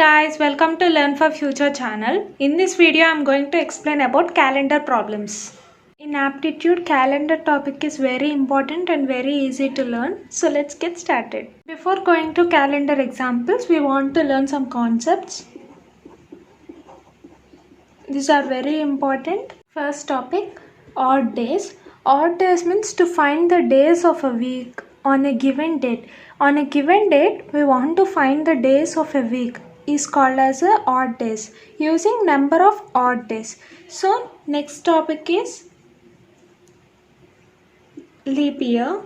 guys, welcome to Learn for Future channel. In this video, I am going to explain about calendar problems. In aptitude, calendar topic is very important and very easy to learn. So let's get started. Before going to calendar examples, we want to learn some concepts. These are very important. First topic, odd days. Odd days means to find the days of a week on a given date. On a given date, we want to find the days of a week is called as a odd days using number of odd days. So next topic is leap year.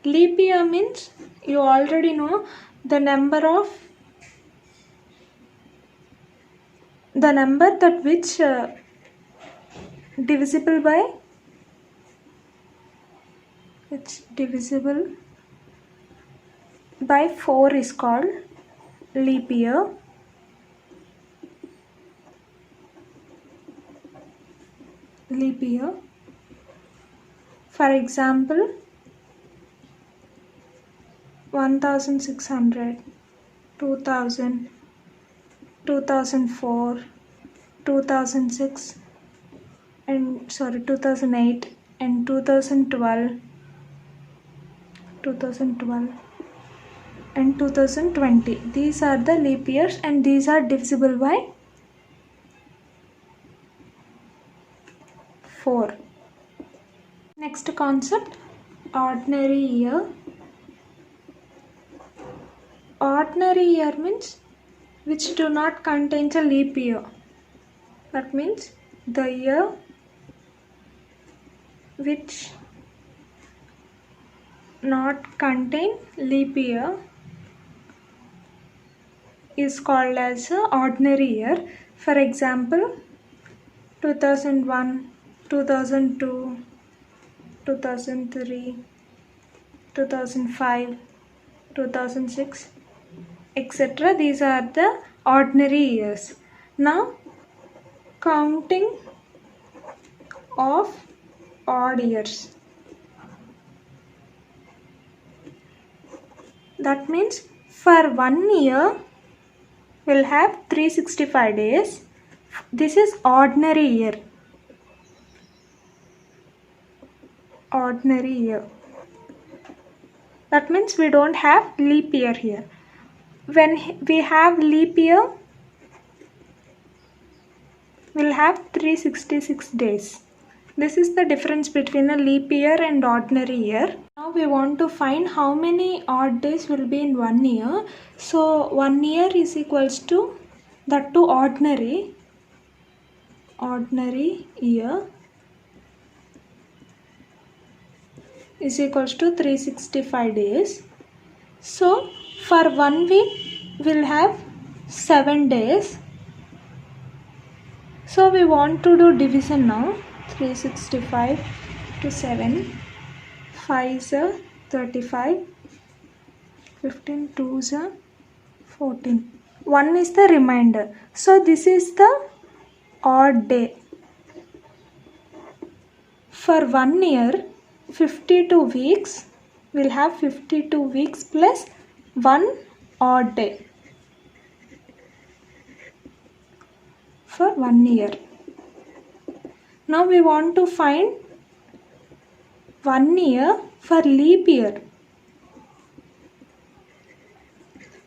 Leap year means you already know the number that which divisible by 4 is called leap year. Leap year. For example, 1600, 2000, 2004, 2006 and 2008 and 2012 and 2020. These are the leap years and these are divisible by 4. Next concept, ordinary year. Ordinary year means which do not contain a leap year. That means the year which not contain leap year is called as a ordinary year. For example, 2001, 2002, 2003, 2005, 2006, etc. These are the ordinary years. Now, counting of odd years. That means for 1 year we'll have 365 days. This is ordinary year. Ordinary year. That means we don't have leap year here. When we have leap year, we'll have 366 days. This is the difference between a leap year and ordinary year. Now we want to find how many odd days will be in 1 year. So 1 year is equals to that to ordinary year is equals to 365 days. So for 1 week we'll have 7 days. So we want to do division now. 365 to 7. 5 is 35. 15 2 is 14. 1 is the remainder. So this is the odd day. For 1 year, 52 weeks, we'll have 52 weeks plus 1 odd day. For 1 year. Now we want to find 1 year for leap year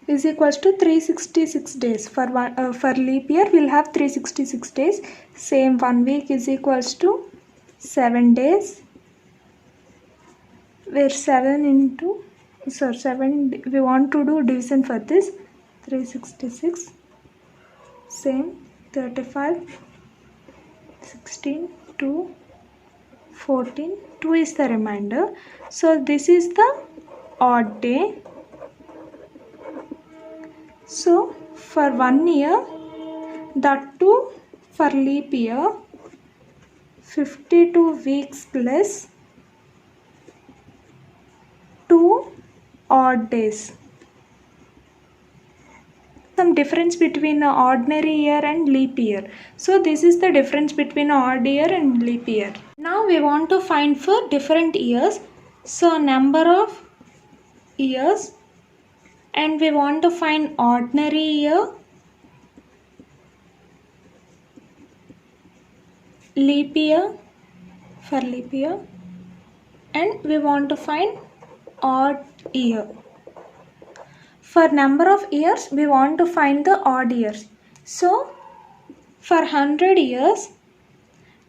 is equals to 366 days. For leap year we'll have 366 days. Same 1 week is equals to 7 days. Where 7 we want to do division for this. 366 same 35 16 2 14 2 is the remainder. So this is the odd day. So for 1 year, that too for leap year, 52 weeks plus 2 odd days. Some difference between an ordinary year and leap year. So this is the difference between an odd year and leap year. Now we want to find for different years. So number of years and we want to find ordinary year, leap year, for leap year, and we want to find odd year. For number of years, we want to find the odd years. So, for 100 years,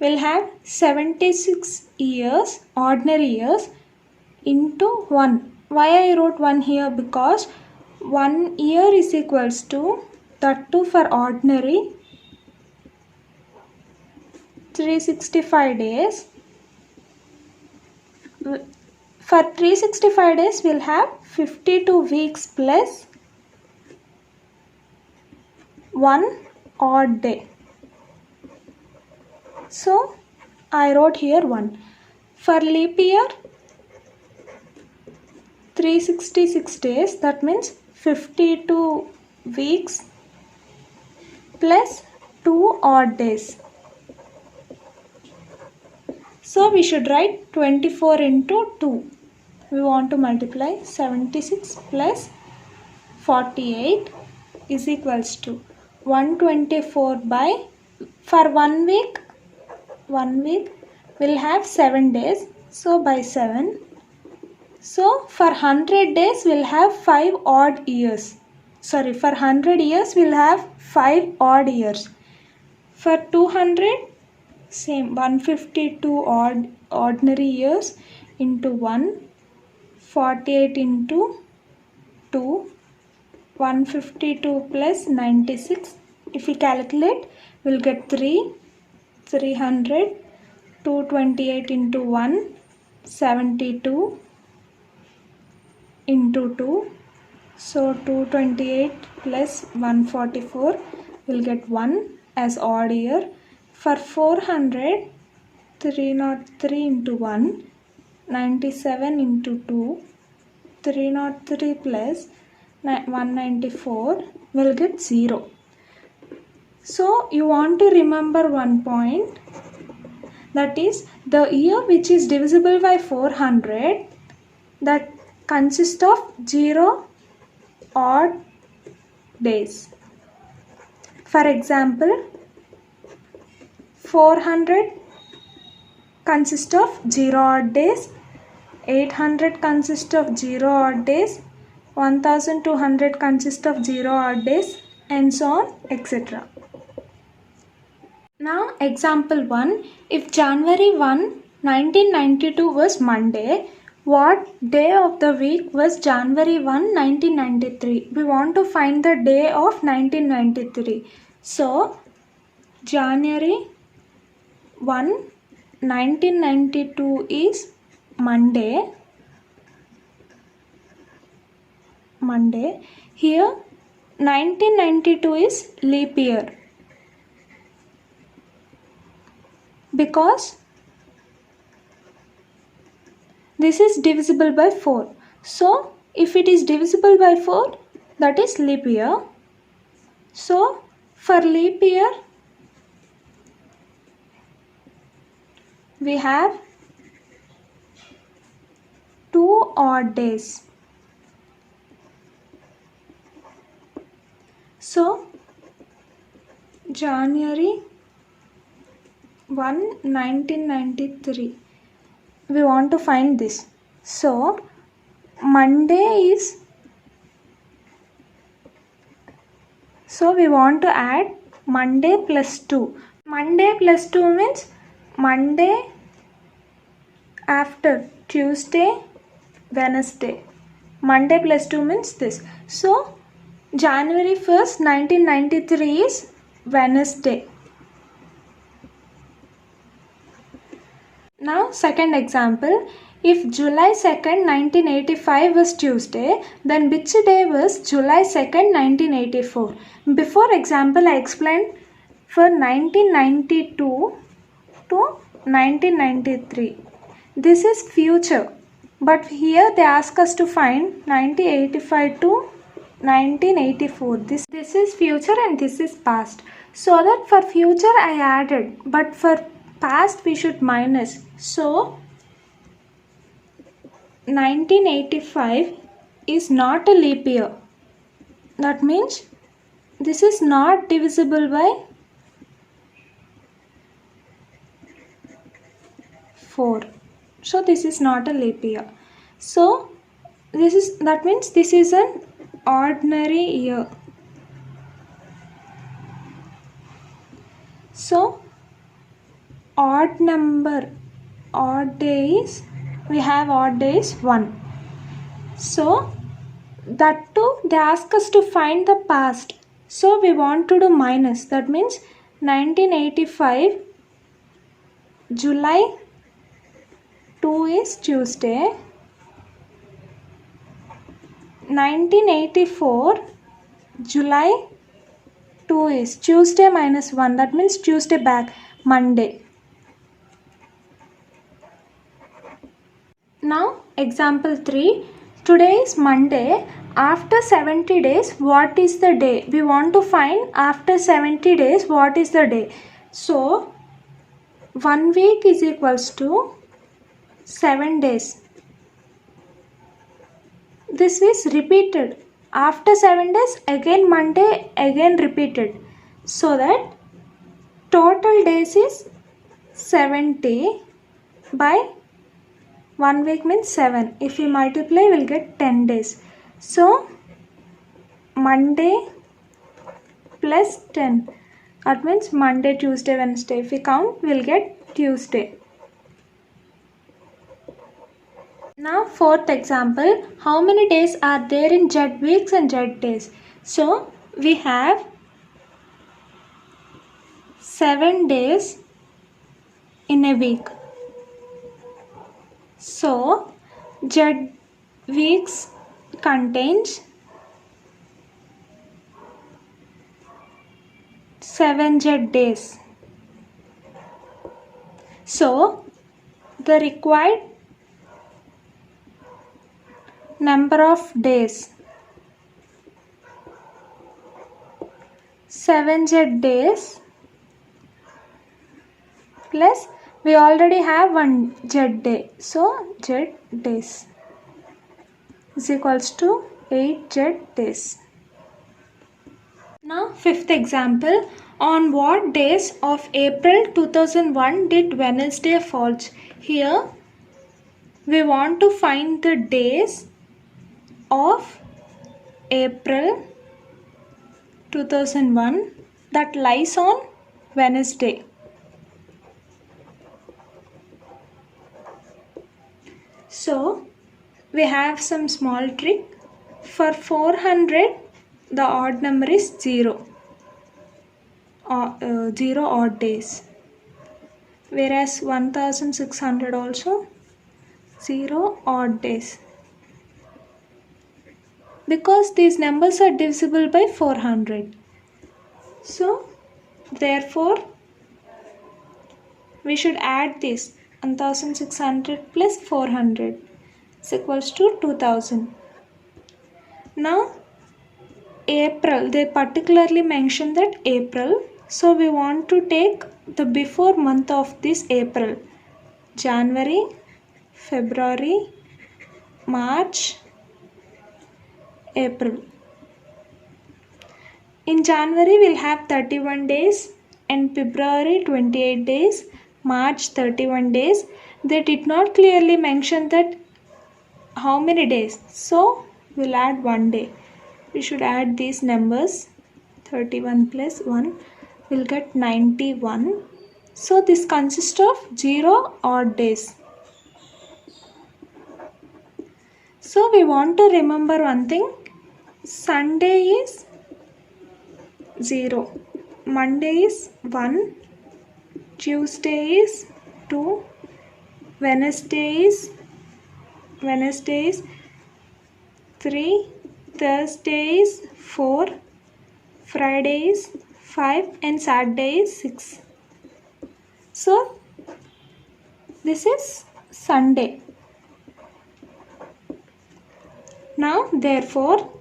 we'll have 76 years, ordinary years, into 1. Why I wrote 1 here? Because 1 year is equals to, that too for ordinary, 365 days. For 365 days, we'll have 52 weeks plus 1 odd day. So, I wrote here 1. For leap year, 366 days, that means 52 weeks plus 2 odd days. So, we should write 24 into 2. We want to multiply 76 plus 48 is equals to 124 by, for 1 week we'll have 7 days, so by 7. So for 100 days we'll have 5 odd years. For 100 years we'll have 5 odd years. For 200, same, 152 ordinary years into 1, 48 into 2, 152 plus 96. If we calculate, we'll get 300, 228 into 1, 72 into 2. So 228 plus 144 will get 1 as odd year. For 400, 303 into 1, 97 into 2, 303 plus 194 will get 0. So you want to remember one point, that is the year which is divisible by 400, that consists of 0 odd days. For example, 400 consists of 0 odd days, 800 consists of 0 odd days, 1200 consists of 0 odd days, and so on, etc. Now example 1, if January 1, 1992 was Monday, what day of the week was January 1, 1993? We want to find the day of 1993. So January 1, 1992 is Monday. Here 1992 is leap year, because this is divisible by 4. So if it is divisible by 4, that is leap year. So for leap year, we have 2 odd days. So January 1, 1993. We want to find this. So Monday is, so we want to add Monday plus 2. Monday plus 2 means Monday after Tuesday, Wednesday. Monday plus 2 means this. So January 1st, 1993 is Wednesday. Now second example, if July 2nd, 1985 was Tuesday, then which day was July 2nd, 1984? Before example, I explained for 1992 to 1993. This is future, but here they ask us to find 1985 to 1984. This is future and this is past. So that for future I added, but for past we should minus. So 1985 is not a leap year. That means this is not divisible by 4. So this is not a leap year. So that means this is an ordinary year. So odd days, we have odd days 1. So that too they ask us to find the past. So we want to do minus. That means 1985 July 2 is Tuesday. 1984 July 2 is Tuesday minus 1. That means Tuesday back, Monday. Now example 3. Today is Monday. After 70 days, what is the day? We want to find after 70 days what is the day. So 1 week is equals to 7 days. This is repeated. After 7 days, again Monday, again repeated. So that total days is 70 by 1 week means 7. If we multiply, we'll get 10 days. So Monday plus 10. That means Monday, Tuesday, Wednesday. If we count, we'll get Tuesday. Now fourth example, how many days are there in Z weeks and Z days? So we have 7 days in a week. So Z weeks contains 7 Z days. So the required number of days, 7 Z days plus we already have 1 Z day. So Z days is equals to 8 Z days. Now fifth example, on what days of April 2001 did Wednesday falls? Here we want to find the days of April 2001 that lies on Wednesday. So we have some small trick. For 400 the odd number is 0. 0 odd days. Whereas 1600 also 0 odd days. Because these numbers are divisible by 400. So therefore we should add this 1600 plus 400 is equals to 2000. Now April, they particularly mention that April. So we want to take the before month of this April. January, February, March, April. In January we'll have 31 days and February 28 days, March 31 days. They did not clearly mention that how many days. So we'll add 1 day. We should add these numbers. 31 plus 1 will get 91. So this consists of 0 odd days. So we want to remember one thing. Sunday is 0. Monday is 1. Tuesday is 2. Wednesday is 3. Thursday is 4. Friday is 5 and Saturday is 6. So this is Sunday. Now therefore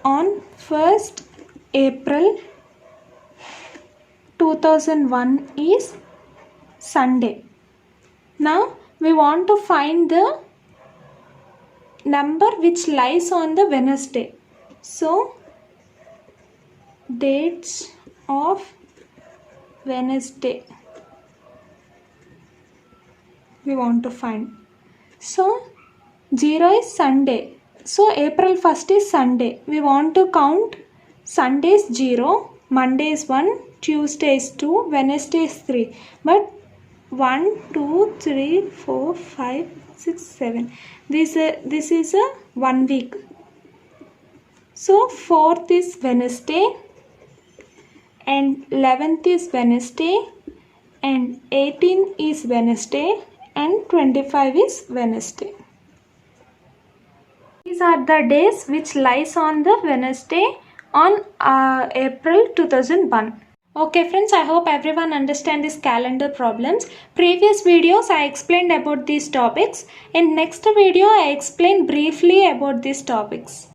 on 1st April 2001 is Sunday. Now we want to find the number which lies on the Wednesday. So dates of Wednesday we want to find. So 0 is Sunday. So April 1st is Sunday. We want to count Sundays 0, Monday is 1, Tuesday is 2, Wednesday is 3. But 1, 2, 3, 4, 5, 6, 7. This is a 1 week. So 4th is Wednesday and 11th is Wednesday and 18th is Wednesday and 25 is Wednesday. These are the days which lies on the Wednesday on April 2001. Okay friends, I hope everyone understand these calendar problems. Previous videos I explained about these topics. In next video I explain briefly about these topics.